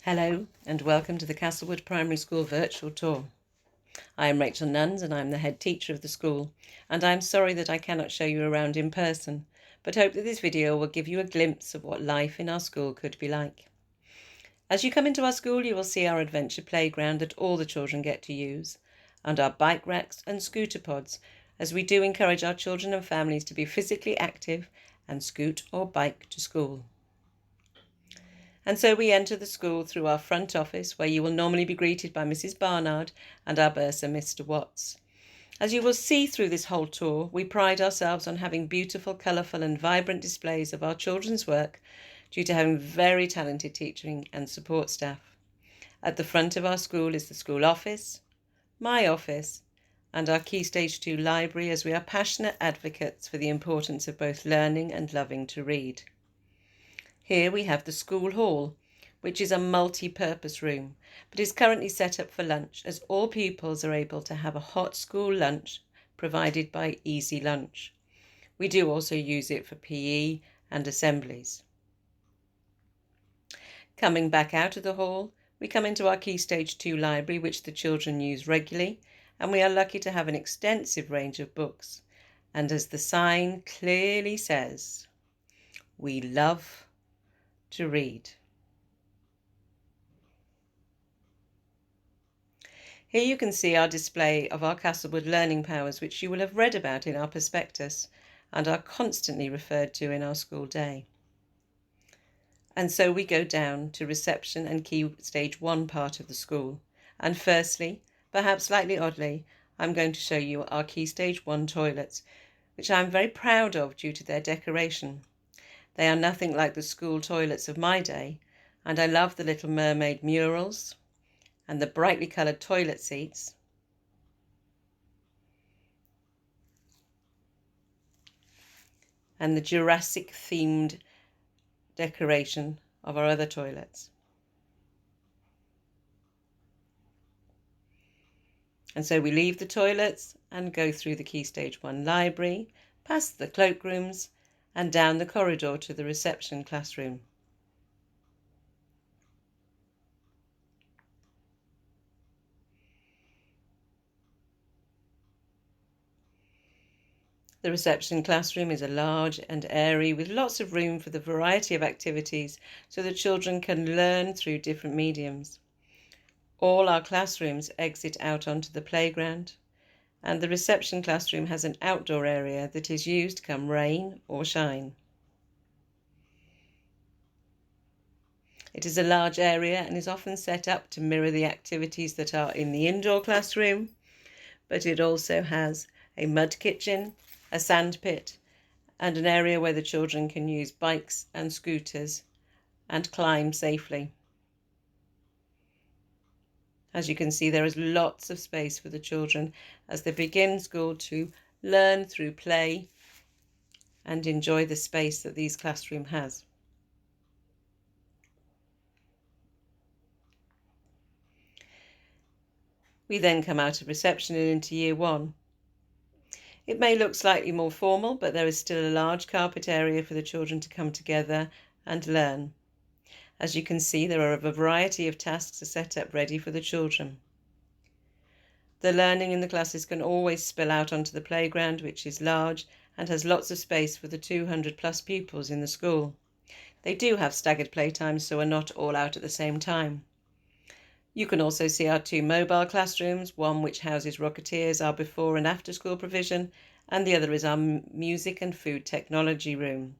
Hello and welcome to the Castlewood Primary School virtual tour. I am Rachel Nuns and I'm the head teacher of the school, and I'm sorry that I cannot show you around in person, but hope that this video will give you a glimpse of what life in our school could be like. As you come into our school, you will see our adventure playground that all the children get to use, and our bike racks and scooter pods, as we do encourage our children and families to be physically active and scoot or bike to school. And so we enter the school through our front office, where you will normally be greeted by Mrs. Barnard and our bursar, Mr. Watts. As you will see through this whole tour, we pride ourselves on having beautiful, colourful and vibrant displays of our children's work due to having very talented teaching and support staff. At the front of our school is the school office, my office, and our Key Stage 2 library, as we are passionate advocates for the importance of both learning and loving to read. Here we have the school hall, which is a multi-purpose room, but is currently set up for lunch, as all pupils are able to have a hot school lunch provided by Easy Lunch. We do also use it for PE and assemblies. Coming back out of the hall, we come into our Key Stage 2 library, which the children use regularly, and we are lucky to have an extensive range of books. And as the sign clearly says, we love to read. Here you can see our display of our Castlewood learning powers, which you will have read about in our prospectus and are constantly referred to in our school day. And so we go down to reception and Key Stage 1 part of the school. And firstly, perhaps slightly oddly, I'm going to show you our Key Stage 1 toilets, which I'm very proud of due to their decoration. They are nothing like the school toilets of my day, and I love the Little Mermaid murals and the brightly coloured toilet seats, and the Jurassic themed decoration of our other toilets. And so we leave the toilets and go through the Key Stage 1 library, past the cloakrooms and down the corridor to the reception classroom. The reception classroom is a large and airy with lots of room for the variety of activities so the children can learn through different mediums. All our classrooms exit out onto the playground, and the reception classroom has an outdoor area that is used come rain or shine. It is a large area and is often set up to mirror the activities that are in the indoor classroom, but it also has a mud kitchen, a sand pit, and an area where the children can use bikes and scooters and climb safely. As you can see, there is lots of space for the children as they begin school to learn through play and enjoy the space that these classroom has. We then come out of reception and into Year 1. It may look slightly more formal, but there is still a large carpet area for the children to come together and learn. As you can see, there are a variety of tasks set up ready for the children. The learning in the classes can always spill out onto the playground, which is large and has lots of space for the 200 plus pupils in the school. They do have staggered playtimes, so are not all out at the same time. You can also see our 2 mobile classrooms, one which houses Rocketeers, our before and after school provision, and the other is our music and food technology room.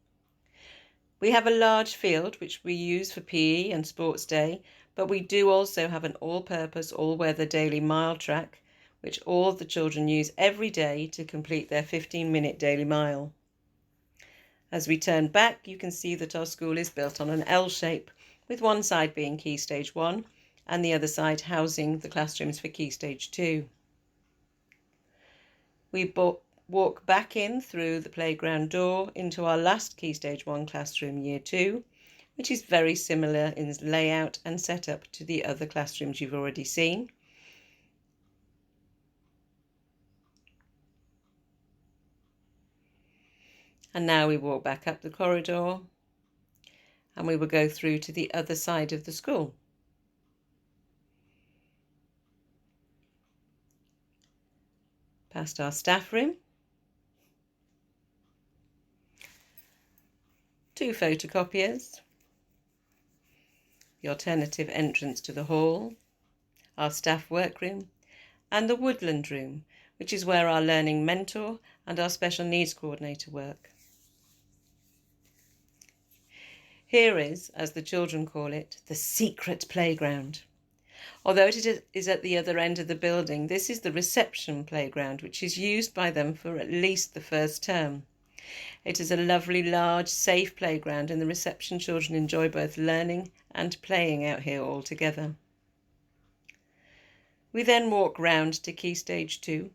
We have a large field which we use for PE and sports day, but we do also have an all-purpose, all-weather daily mile track, which all the children use every day to complete their 15-minute daily mile. As we turn back, you can see that our school is built on an L shape, with one side being Key Stage 1 and the other side housing the classrooms for Key Stage 2. We walk back in through the playground door into our last Key Stage 1 classroom, Year 2, which is very similar in layout and setup to the other classrooms you've already seen. And now we walk back up the corridor and we will go through to the other side of the school. past our staff room, 2 photocopiers, the alternative entrance to the hall, our staff workroom, and the woodland room, which is where our learning mentor and our special needs coordinator work. Here is, as the children call it, the secret playground. Although it is at the other end of the building, this is the reception playground, which is used by them for at least the first term. It is a lovely, large, safe playground, and the reception children enjoy both learning and playing out here all together. We then walk round to Key Stage 2,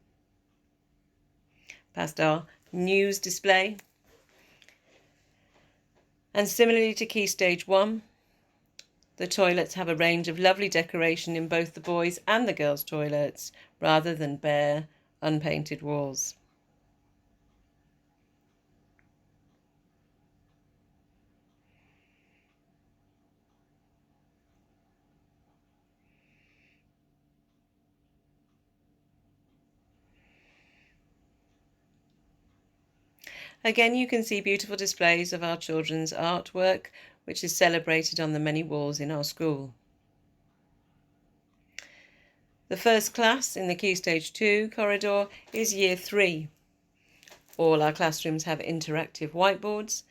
past our news display. And similarly to Key Stage 1, the toilets have a range of lovely decoration in both the boys' and the girls' toilets, rather than bare, unpainted walls. Again, you can see beautiful displays of our children's artwork, which is celebrated on the many walls in our school. The first class in the Key Stage 2 corridor is Year 3. All our classrooms have interactive whiteboards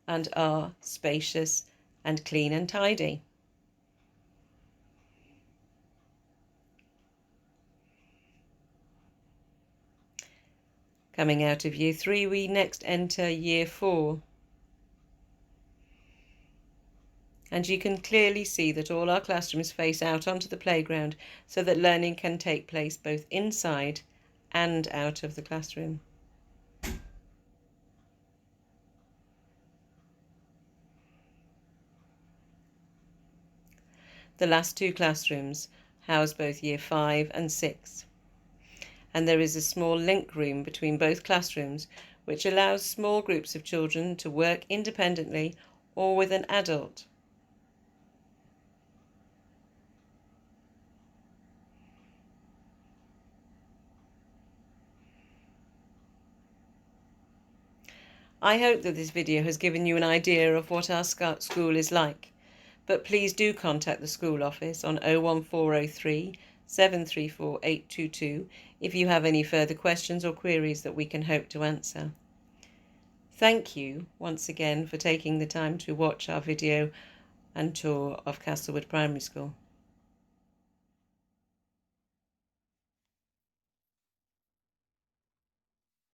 and are spacious and clean and tidy. Coming out of Year 3, we next enter Year 4. And you can clearly see that all our classrooms face out onto the playground so that learning can take place both inside and out of the classroom. The last 2 classrooms house both Year 5 and 6. And there is a small link room between both classrooms, which allows small groups of children to work independently or with an adult. I hope that this video has given you an idea of what our school is like, but please do contact the school office on 01403 734 822 if you have any further questions or queries that we can hope to answer. Thank you once again for taking the time to watch our video and tour of Castlewood Primary School.